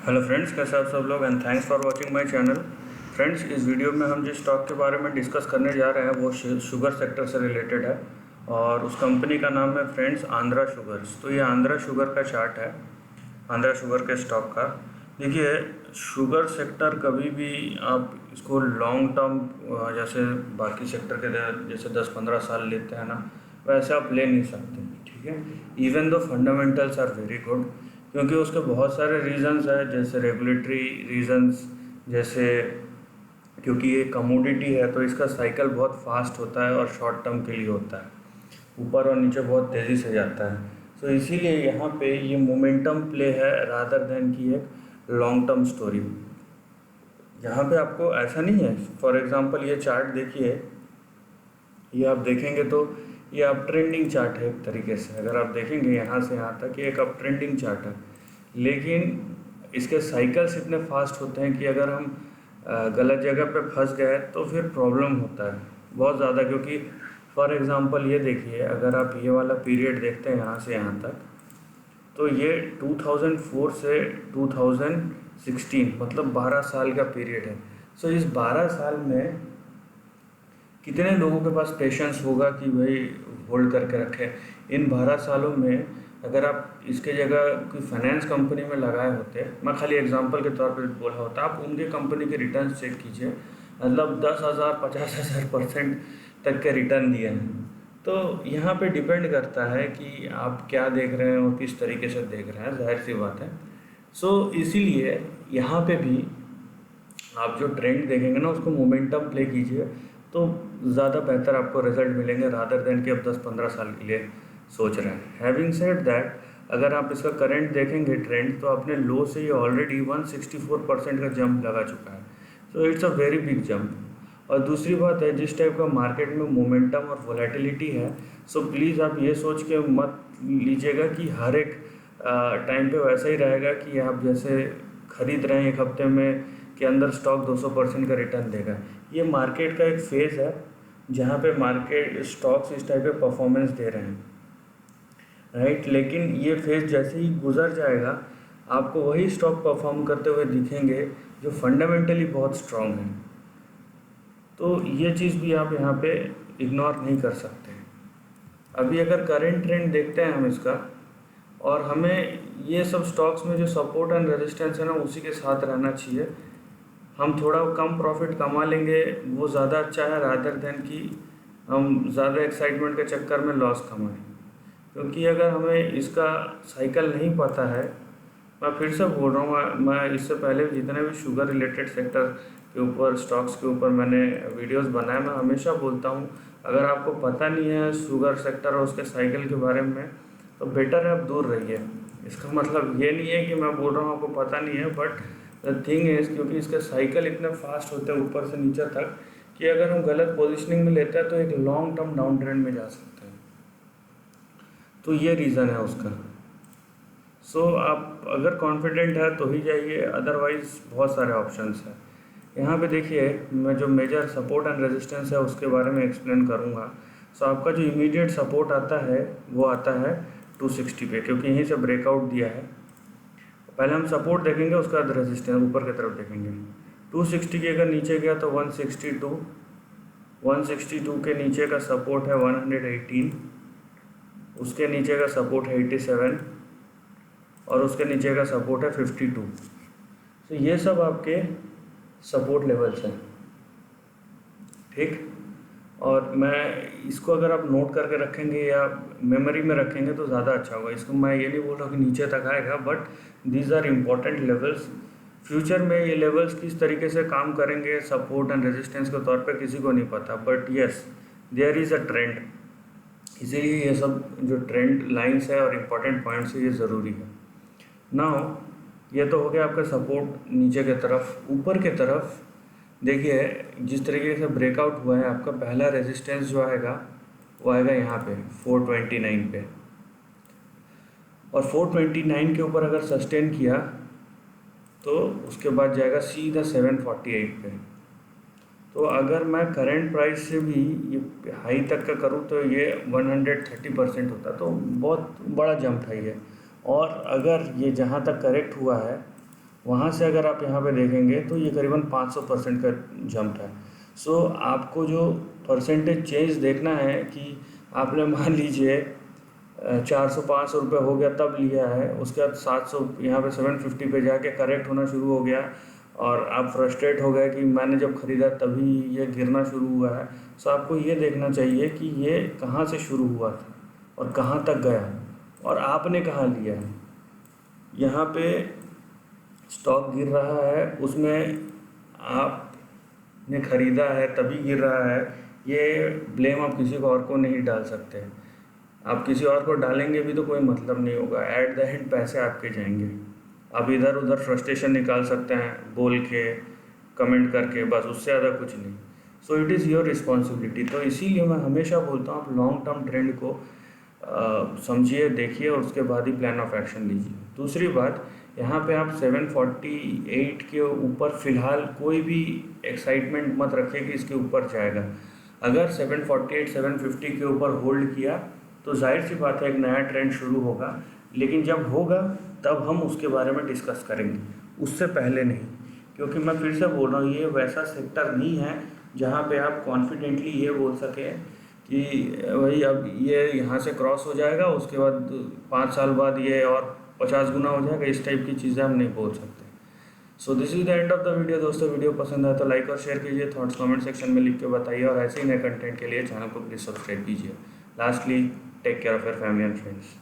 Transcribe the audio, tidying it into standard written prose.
Hello friends, कैसे आप सब लोग and thanks for watching my channel. Friends, इस वीडियो में हम जिस स्टॉक के बारे में डिस्कस करने जा रहे हैं वो शुगर सेक्टर से रिलेटेड है और उस कंपनी का नाम है फ्रेंड्स आंध्रा शुगर्स। तो ये आंध्रा शुगर का चार्ट है, आंध्रा शुगर के स्टॉक का। देखिए, शुगर सेक्टर कभी भी आप इसको लॉन्ग टर्म जैसे बाकी सेक्टर के जैसे 10-15 साल लेते हैं ना, वैसे आप ले नहीं सकते, ठीक है। Even though fundamentals are very good, क्योंकि उसके बहुत सारे रीजंस हैं, जैसे रेगुलेटरी रीजंस, जैसे क्योंकि ये कमोडिटी है तो इसका साइकिल बहुत फास्ट होता है और शॉर्ट टर्म के लिए होता है, ऊपर और नीचे बहुत तेज़ी से जाता है। तो इसीलिए यहाँ पे ये मोमेंटम प्ले है रादर देन की एक लॉन्ग टर्म स्टोरी। यहाँ पे आपको ऐसा नहीं है, फॉर एग्जांपल ये चार्ट देखिए, ये आप देखेंगे तो ये अप ट्रेंडिंग चार्ट है एक तरीके से। अगर आप देखेंगे यहाँ से यहाँ तक, ये एक अप ट्रेंडिंग चार्ट है, लेकिन इसके साइकिल्स इतने फास्ट होते हैं कि अगर हम गलत जगह पे फंस गए तो फिर प्रॉब्लम होता है बहुत ज़्यादा। क्योंकि फॉर एग्जांपल ये देखिए, अगर आप ये वाला पीरियड देखते हैं यहाँ से यहाँ तक, तो ये 2004 से 2016 मतलब 12 साल का पीरियड है। सो इस 12 साल में कितने लोगों के पास पेशेंस होगा कि भाई होल्ड करके रखें। इन 12 सालों में अगर आप इसके जगह कोई फाइनेंस कंपनी में लगाए होते, मैं खाली एग्जांपल के तौर पर बोला होता, आप उनके कंपनी के रिटर्न चेक कीजिए, मतलब 10,000 50,000% तक के रिटर्न दिए हैं। तो यहाँ पे डिपेंड करता है कि आप क्या देख रहे हैं और किस तरीके से देख रहे हैं, जाहिर सी बात है। सो इसीलिए यहाँ पे भी आप जो ट्रेंड देखेंगे ना, उसको मोमेंटम प्ले कीजिए तो ज़्यादा बेहतर आपको रिजल्ट मिलेंगे रादर देन कि आप 10-15 साल के लिए सोच रहे हैं। हैविंग सेड दैट, अगर आप इसका करंट देखेंगे ट्रेंड, तो अपने लो से ये ऑलरेडी 164% का जंप लगा चुका है। So it's a very big jump. और दूसरी बात है, जिस टाइप का मार्केट में मोमेंटम और वोलेटिलिटी है, सो प्लीज़ आप ये सोच के मत लीजिएगा कि हर एक टाइम पे वैसा ही रहेगा कि आप जैसे खरीद रहे हैं एक हफ्ते में के अंदर स्टॉक 200% का रिटर्न देगा। ये मार्केट का एक फेज़ है जहाँ पे मार्केट स्टॉक्स इस टाइप के परफॉर्मेंस दे रहे हैं, राइट। लेकिन ये फेज़ जैसे ही गुजर जाएगा, आपको वही स्टॉक परफॉर्म करते हुए दिखेंगे जो फंडामेंटली बहुत स्ट्रांग है। तो ये चीज़ भी आप यहाँ पे इग्नोर नहीं कर सकते। अभी अगर करेंट ट्रेंड देखते हैं हम इसका, और हमें ये सब स्टॉक्स में जो सपोर्ट एंड रेजिस्टेंस है ना, उसी के साथ रहना चाहिए। हम थोड़ा कम प्रॉफिट कमा लेंगे वो ज़्यादा अच्छा है रादर देन कि हम ज़्यादा एक्साइटमेंट के चक्कर में लॉस कमाएं। क्योंकि अगर हमें इसका साइकिल नहीं पता है, मैं फिर से बोल रहा हूँ, मैं इससे पहले जितने भी शुगर रिलेटेड सेक्टर के ऊपर, स्टॉक्स के ऊपर मैंने वीडियोस बनाए, मैं हमेशा बोलता हूँ अगर आपको पता नहीं है शुगर सेक्टर और उसके साइकिल के बारे में, तो बेटर है आप दूर रहिए। इसका मतलब ये नहीं है कि मैं बोल रहा हूँ आपको पता नहीं है, बट द थिंग इज़, क्योंकि इसके साइकिल इतने फास्ट होते हैं ऊपर से नीचे तक, कि अगर हम गलत पोजिशनिंग में लेते हैं तो एक लॉन्ग टर्म डाउन ट्रेंड में जा सकते हैं। तो ये रीज़न है उसका। सो आप अगर कॉन्फिडेंट है तो ही जाइए, अदरवाइज़ बहुत सारे ऑप्शंस हैं। यहाँ पे देखिए, मैं जो मेजर सपोर्ट एंड रेजिस्टेंस है उसके बारे में एक्सप्लेन करूँगा। सो आपका जो इमीडिएट सपोर्ट आता है वो आता है 260 पे, क्योंकि यहीं से ब्रेकआउट दिया है। पहले हम सपोर्ट देखेंगे, उसके बाद रेजिस्टेंस ऊपर की तरफ देखेंगे। 260 के अगर नीचे गया तो 162, 162 के नीचे का सपोर्ट है 118, उसके नीचे का सपोर्ट है 87 और उसके नीचे का सपोर्ट है 52। तो ये सब आपके सपोर्ट लेवल्स हैं, ठीक। और मैं इसको अगर आप नोट करके रखेंगे या मेमोरी में रखेंगे तो ज़्यादा अच्छा होगा। इसको मैं ये नहीं बोल रहा कि नीचे तक आएगा, but these are important levels. Future में ये लेवल्स किस तरीके से काम करेंगे सपोर्ट एंड रेजिस्टेंस के तौर पे किसी को नहीं पता, but yes there is a trend. इसीलिए ये सब जो ट्रेंड लाइन्स है और इम्पॉर्टेंट पॉइंट्स है, ये ज़रूरी है। नाउ ये तो हो गया आपका सपोर्ट नीचे की तरफ। ऊपर की तरफ देखिए, जिस तरीके से ब्रेकआउट हुआ है, आपका पहला रेजिस्टेंस जो आएगा वो आएगा यहाँ पे 429 पे, और 429 के ऊपर अगर सस्टेन किया तो उसके बाद जाएगा सीधा 748 पे। तो अगर मैं करंट प्राइस से भी ये हाई तक का करूँ तो ये 130% होता, तो बहुत बड़ा जंप है ये। और अगर ये जहाँ तक करेक्ट हुआ है वहाँ से अगर आप यहाँ पे देखेंगे तो ये करीबन 500% का जंप है। सो आपको जो परसेंटेज चेंज देखना है कि आपने मान लीजिए 400-500 रुपये हो गया तब लिया है, उसके बाद 700 यहाँ पे 750 पे जाके करेक्ट होना शुरू हो गया और आप फ्रस्ट्रेट हो गए कि मैंने जब ख़रीदा तभी ये गिरना शुरू हुआ है। सो आपको ये देखना चाहिए कि ये कहाँ से शुरू हुआ था और कहाँ तक गया और आपने कहाँ लिया है। यहाँ पे स्टॉक गिर रहा है, उसमें आपने ख़रीदा है तभी गिर रहा है, ये ब्लेम आप किसी को और को नहीं डाल सकते। आप किसी और को डालेंगे भी तो कोई मतलब नहीं होगा, एट द एंड पैसे आपके जाएंगे। आप इधर उधर फ्रस्ट्रेशन निकाल सकते हैं बोल के, कमेंट करके, बस उससे ज़्यादा कुछ नहीं। So it is your responsibility. तो इसीलिए मैं हमेशा बोलता हूँ आप लॉन्ग टर्म ट्रेंड को समझिए, देखिए और उसके बाद ही प्लान ऑफ एक्शन लीजिए। दूसरी बात, यहाँ पे आप 748 के ऊपर फ़िलहाल कोई भी एक्साइटमेंट मत रखिए कि इसके ऊपर जाएगा। अगर 748 750 के ऊपर होल्ड किया तो जाहिर सी बात है एक नया ट्रेंड शुरू होगा, लेकिन जब होगा तब हम उसके बारे में डिस्कस करेंगे, उससे पहले नहीं। क्योंकि मैं फिर से बोल रहा हूँ, ये वैसा सेक्टर नहीं है जहाँ पे आप कॉन्फिडेंटली ये बोल सकें कि भाई अब ये यहाँ से क्रॉस हो जाएगा, उसके बाद 5 साल बाद ये और 50 गुना हो जाएगा। इस टाइप की चीज़ें हम नहीं बोल सकते। So this is the end of the video. दोस्तों वीडियो पसंद आए तो लाइक और शेयर कीजिए, थॉट्स कमेंट सेक्शन में लिख के बताइए और ऐसे ही नए कंटेंट के लिए चैनल को प्लीज़ सब्सक्राइब कीजिए। Lastly, take care of your family and friends.